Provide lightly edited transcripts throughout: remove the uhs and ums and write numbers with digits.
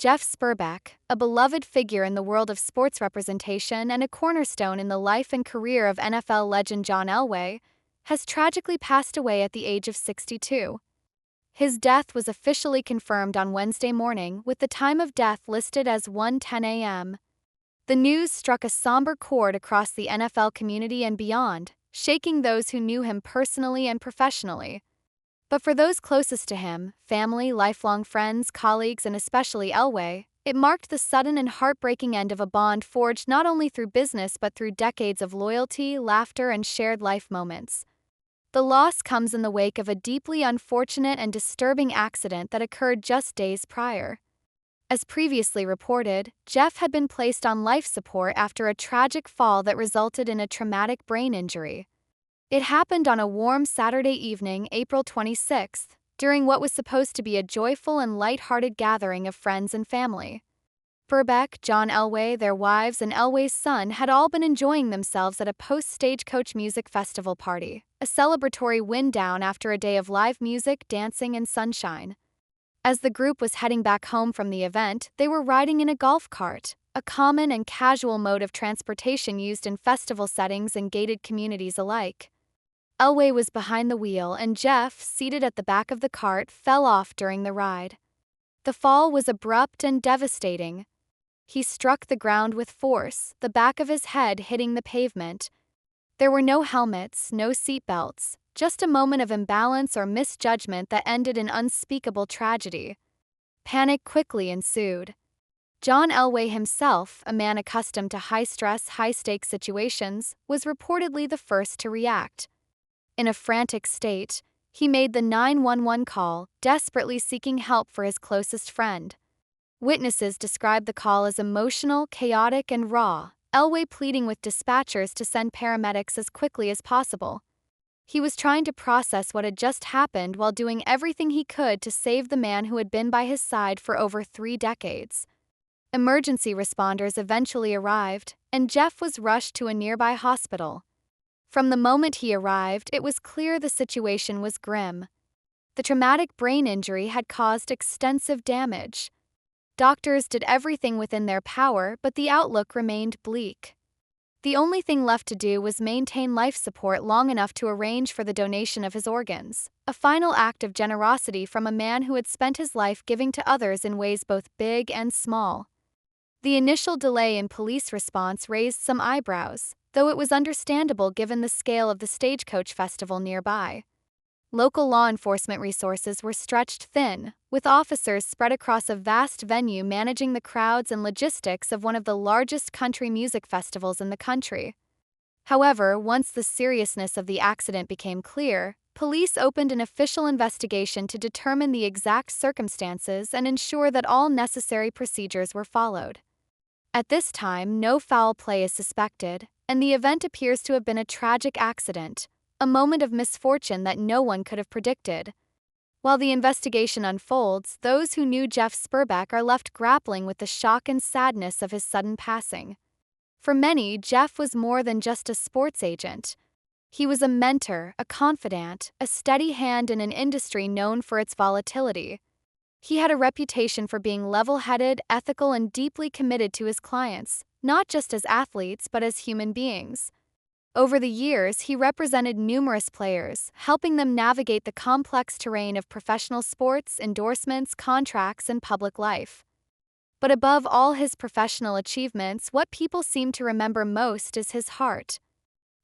Jeff Sperbeck, a beloved figure in the world of sports representation and a cornerstone in the life and career of NFL legend John Elway, has tragically passed away at the age of 62. His death was officially confirmed on Wednesday morning, with the time of death listed as 1:10 a.m. The news struck a somber chord across the NFL community and beyond, shaking those who knew him personally and professionally. But for those closest to him, family, lifelong friends, colleagues, and especially Elway, it marked the sudden and heartbreaking end of a bond forged not only through business but through decades of loyalty, laughter, and shared life moments. The loss comes in the wake of a deeply unfortunate and disturbing accident that occurred just days prior. As previously reported, Jeff had been placed on life support after a tragic fall that resulted in a traumatic brain injury. It happened on a warm Saturday evening, April 26th, during what was supposed to be a joyful and light-hearted gathering of friends and family. Sperbeck, John Elway, their wives, and Elway's son had all been enjoying themselves at a post-Stagecoach Music Festival party, a celebratory wind-down after a day of live music, dancing, and sunshine. As the group was heading back home from the event, they were riding in a golf cart, a common and casual mode of transportation used in festival settings and gated communities alike. Elway was behind the wheel and Jeff, seated at the back of the cart, fell off during the ride. The fall was abrupt and devastating. He struck the ground with force, the back of his head hitting the pavement. There were no helmets, no seatbelts, just a moment of imbalance or misjudgment that ended in unspeakable tragedy. Panic quickly ensued. John Elway himself, a man accustomed to high-stress, high-stakes situations, was reportedly the first to react. In a frantic state, he made the 911 call, desperately seeking help for his closest friend. Witnesses described the call as emotional, chaotic, and raw, Elway pleading with dispatchers to send paramedics as quickly as possible. He was trying to process what had just happened while doing everything he could to save the man who had been by his side for over 3 decades. Emergency responders eventually arrived, and Jeff was rushed to a nearby hospital. From the moment he arrived, it was clear the situation was grim. The traumatic brain injury had caused extensive damage. Doctors did everything within their power, but the outlook remained bleak. The only thing left to do was maintain life support long enough to arrange for the donation of his organs, a final act of generosity from a man who had spent his life giving to others in ways both big and small. The initial delay in police response raised some eyebrows, though it was understandable given the scale of the Stagecoach Festival nearby. Local law enforcement resources were stretched thin, with officers spread across a vast venue managing the crowds and logistics of one of the largest country music festivals in the country. However, once the seriousness of the accident became clear, police opened an official investigation to determine the exact circumstances and ensure that all necessary procedures were followed. At this time, no foul play is suspected, and the event appears to have been a tragic accident, a moment of misfortune that no one could have predicted. While the investigation unfolds, those who knew Jeff Sperbeck are left grappling with the shock and sadness of his sudden passing. For many, Jeff was more than just a sports agent. He was a mentor, a confidant, a steady hand in an industry known for its volatility. He had a reputation for being level-headed, ethical, and deeply committed to his clients, not just as athletes but as human beings. Over the years, he represented numerous players, helping them navigate the complex terrain of professional sports, endorsements, contracts, and public life. But above all his professional achievements, what people seem to remember most is his heart.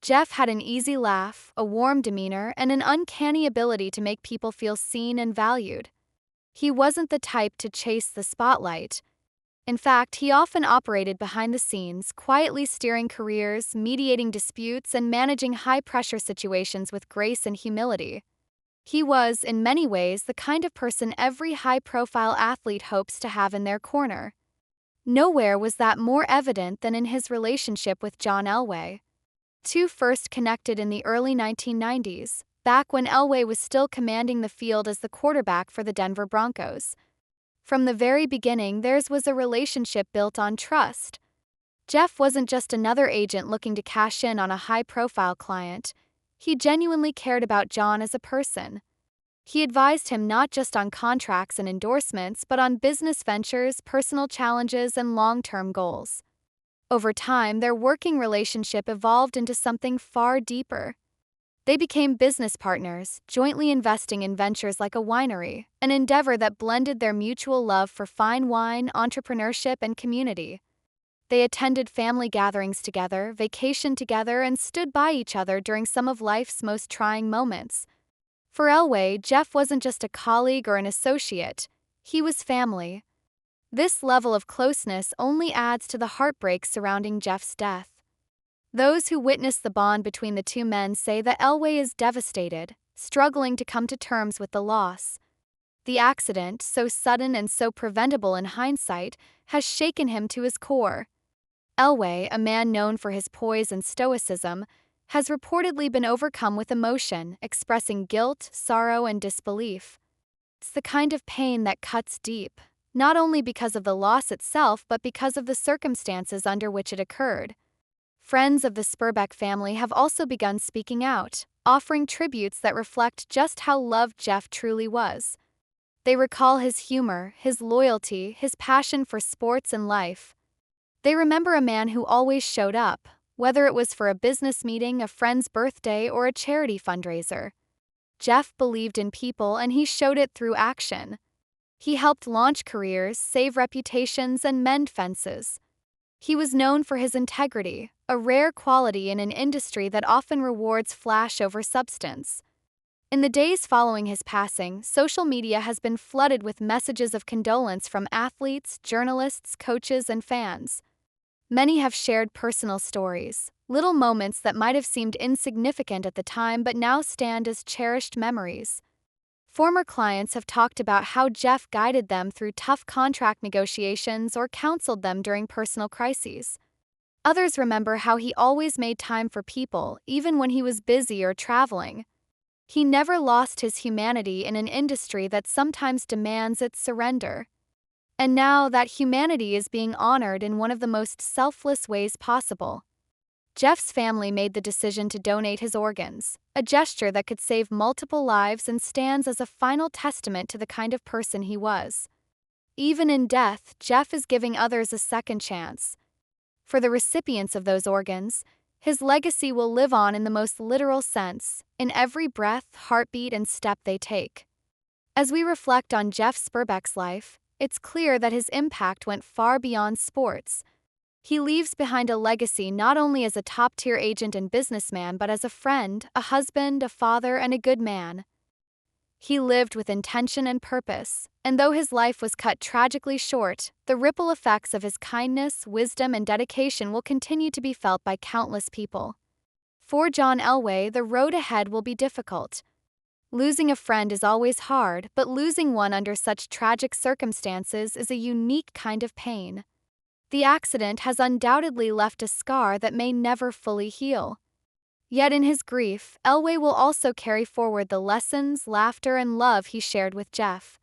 Jeff had an easy laugh, a warm demeanor, and an uncanny ability to make people feel seen and valued. He wasn't the type to chase the spotlight. In fact, he often operated behind the scenes, quietly steering careers, mediating disputes, and managing high-pressure situations with grace and humility. He was, in many ways, the kind of person every high-profile athlete hopes to have in their corner. Nowhere was that more evident than in his relationship with John Elway. Two first connected in the early 1990s, back when Elway was still commanding the field as the quarterback for the Denver Broncos. From the very beginning, theirs was a relationship built on trust. Jeff wasn't just another agent looking to cash in on a high-profile client. He genuinely cared about John as a person. He advised him not just on contracts and endorsements, but on business ventures, personal challenges, and long-term goals. Over time, their working relationship evolved into something far deeper. They became business partners, jointly investing in ventures like a winery, an endeavor that blended their mutual love for fine wine, entrepreneurship, and community. They attended family gatherings together, vacationed together, and stood by each other during some of life's most trying moments. For Elway, Jeff wasn't just a colleague or an associate, he was family. This level of closeness only adds to the heartbreak surrounding Jeff's death. Those who witnessed the bond between the two men say that Elway is devastated, struggling to come to terms with the loss. The accident, so sudden and so preventable in hindsight, has shaken him to his core. Elway, a man known for his poise and stoicism, has reportedly been overcome with emotion, expressing guilt, sorrow, and disbelief. It's the kind of pain that cuts deep, not only because of the loss itself but because of the circumstances under which it occurred. Friends of the Sperbeck family have also begun speaking out, offering tributes that reflect just how loved Jeff truly was. They recall his humor, his loyalty, his passion for sports and life. They remember a man who always showed up, whether it was for a business meeting, a friend's birthday, or a charity fundraiser. Jeff believed in people, and he showed it through action. He helped launch careers, save reputations, and mend fences. He was known for his integrity, a rare quality in an industry that often rewards flash over substance. In the days following his passing, social media has been flooded with messages of condolence from athletes, journalists, coaches, and fans. Many have shared personal stories, little moments that might have seemed insignificant at the time but now stand as cherished memories. Former clients have talked about how Jeff guided them through tough contract negotiations or counseled them during personal crises. Others remember how he always made time for people, even when he was busy or traveling. He never lost his humanity in an industry that sometimes demands its surrender. And now that humanity is being honored in one of the most selfless ways possible. Jeff's family made the decision to donate his organs, a gesture that could save multiple lives and stands as a final testament to the kind of person he was. Even in death, Jeff is giving others a second chance. For the recipients of those organs, his legacy will live on in the most literal sense, in every breath, heartbeat, and step they take. As we reflect on Jeff Sperbeck's life, it's clear that his impact went far beyond sports. He leaves behind a legacy not only as a top-tier agent and businessman but as a friend, a husband, a father, and a good man. He lived with intention and purpose, and though his life was cut tragically short, the ripple effects of his kindness, wisdom, and dedication will continue to be felt by countless people. For John Elway, the road ahead will be difficult. Losing a friend is always hard, but losing one under such tragic circumstances is a unique kind of pain. The accident has undoubtedly left a scar that may never fully heal. Yet in his grief, Elway will also carry forward the lessons, laughter, and love he shared with Jeff.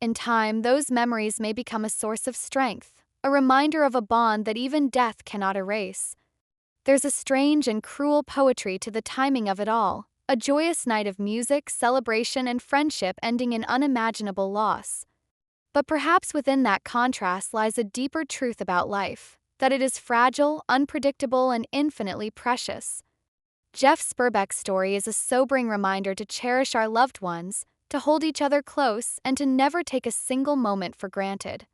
In time, those memories may become a source of strength, a reminder of a bond that even death cannot erase. There's a strange and cruel poetry to the timing of it all. A joyous night of music, celebration, and friendship ending in unimaginable loss. But perhaps within that contrast lies a deeper truth about life, that it is fragile, unpredictable, and infinitely precious. Jeff Sperbeck's story is a sobering reminder to cherish our loved ones, to hold each other close, and to never take a single moment for granted.